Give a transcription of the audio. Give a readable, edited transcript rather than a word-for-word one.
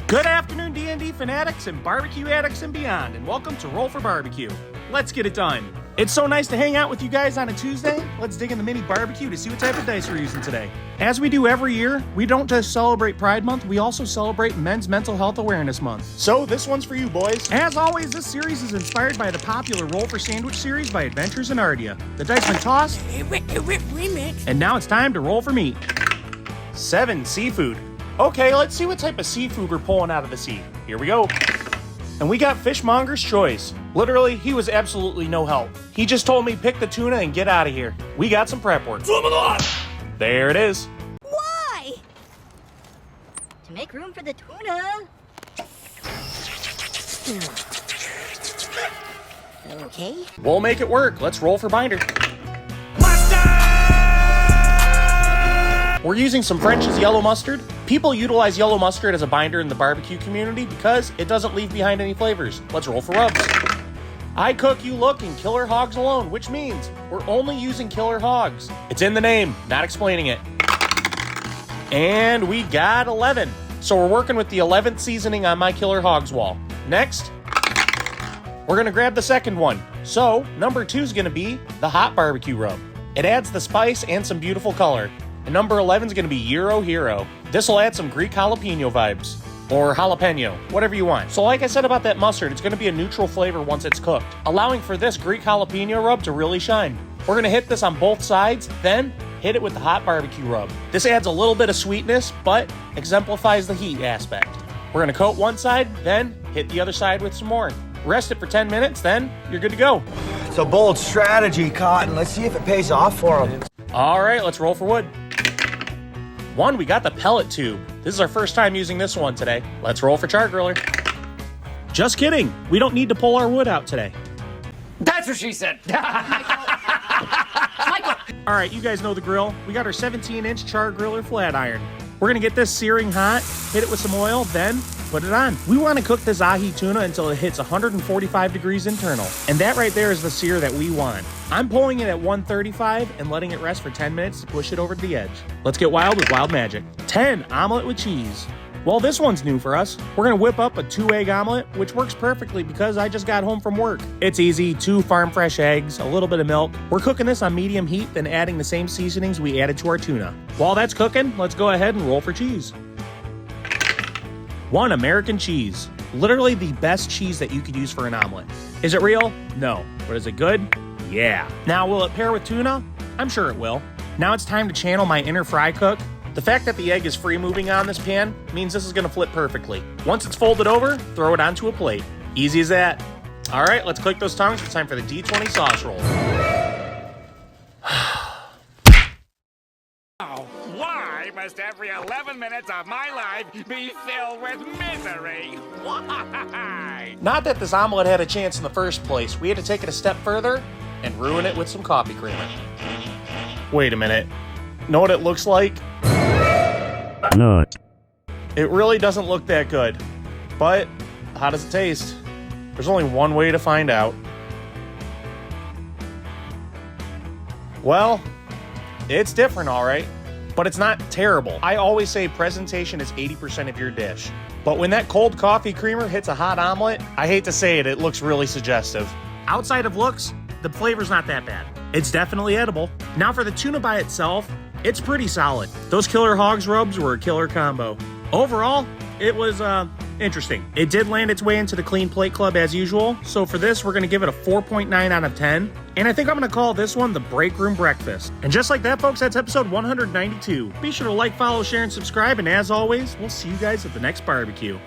Good afternoon, D&D fanatics and barbecue addicts and beyond, and welcome to Roll for Barbecue. Let's get it done. It's so nice to hang out with you guys on a Tuesday. Let's dig in the mini barbecue to see what type of dice we're using today. As we do every year, we don't just celebrate Pride Month, we also celebrate Men's Mental Health Awareness Month. So this one's for you, boys. As always, this series is inspired by the popular Roll for Sandwich series by AdventuresinAardia. The dice been tossed, and now it's time to roll for meat. 7 seafood. Okay, let's see what type of seafood we're pulling out of the sea. Here we go. And we got Fishmonger's Choice. Literally, he was absolutely no help. He just told me pick the tuna and get out of here. We got some prep work. There it is. Why? To make room for the tuna. Okay. We'll make it work. Let's roll for binder. We're using some French's yellow mustard. People utilize yellow mustard as a binder in the barbecue community because it doesn't leave behind any flavors. Let's roll for rubs. I cook, you look, and killer hogs alone, which means we're only using killer hogs. It's in the name, not explaining it. And we got 11. So we're working with the 11th seasoning on my killer hogs wall. Next, we're gonna grab the second one. So number 2 is gonna be the hot barbecue rub. It adds the spice and some beautiful color. And number 11 is going to be Euro Hero. This will add some Greek jalapeno vibes. Or jalapeno, whatever you want. So like I said about that mustard, it's going to be a neutral flavor once it's cooked, allowing for this Greek jalapeno rub to really shine. We're going to hit this on both sides, then hit it with the hot barbecue rub. This adds a little bit of sweetness, but exemplifies the heat aspect. We're going to coat one side, then hit the other side with some more. Rest it for 10 minutes, then you're good to go. It's a bold strategy, Cotton. Let's see if it pays off for him. All right, let's roll for wood. 1, we got the pellet tube. This is our first time using this one today. Let's roll for char griller. Just kidding. We don't need to pull our wood out today. That's what she said. Michael. All right, you guys know the grill. We got our 17-inch char griller flat iron. We're gonna get this searing hot, hit it with some oil, then put it on. We wanna cook this ahi tuna until it hits 145 degrees internal. And that right there is the sear that we want. I'm pulling it at 135 and letting it rest for 10 minutes to push it over to the edge. Let's get wild with wild magic. 10, omelet with cheese. Well, this one's new for us. We're gonna whip up a 2-egg omelet, which works perfectly because I just got home from work. It's easy, 2 farm fresh eggs, a little bit of milk. We're cooking this on medium heat, then adding the same seasonings we added to our tuna. While that's cooking, let's go ahead and roll for cheese. 1, American cheese. Literally the best cheese that you could use for an omelet. Is it real? No. But is it good? Yeah. Now, will it pair with tuna? I'm sure it will. Now it's time to channel my inner fry cook. The fact that the egg is free moving on this pan means this is gonna flip perfectly. Once it's folded over, throw it onto a plate. Easy as that. All right, let's click those tongues. It's time for the D20 sauce roll. Why must every 11 minutes of my life be filled with misery? Why? Not that this omelet had a chance in the first place. We had to take it a step further and ruin it with some coffee creamer. Wait a minute. Know what it looks like? Not. It really doesn't look that good. But how does it taste? There's only one way to find out. Well, it's different, all right. But it's not terrible. I always say presentation is 80% of your dish. But when that cold coffee creamer hits a hot omelet, I hate to say it, it looks really suggestive. Outside of looks, the flavor's not that bad. It's definitely edible. Now for the tuna by itself, it's pretty solid. Those killer hogs rubs were a killer combo. Overall, it was interesting. It did land its way into the Clean Plate Club as usual. So for this, we're gonna give it a 4.9 out of 10. And I think I'm gonna call this one the Break Room Breakfast. And just like that, folks, that's episode 192. Be sure to like, follow, share, and subscribe. And as always, we'll see you guys at the next barbecue.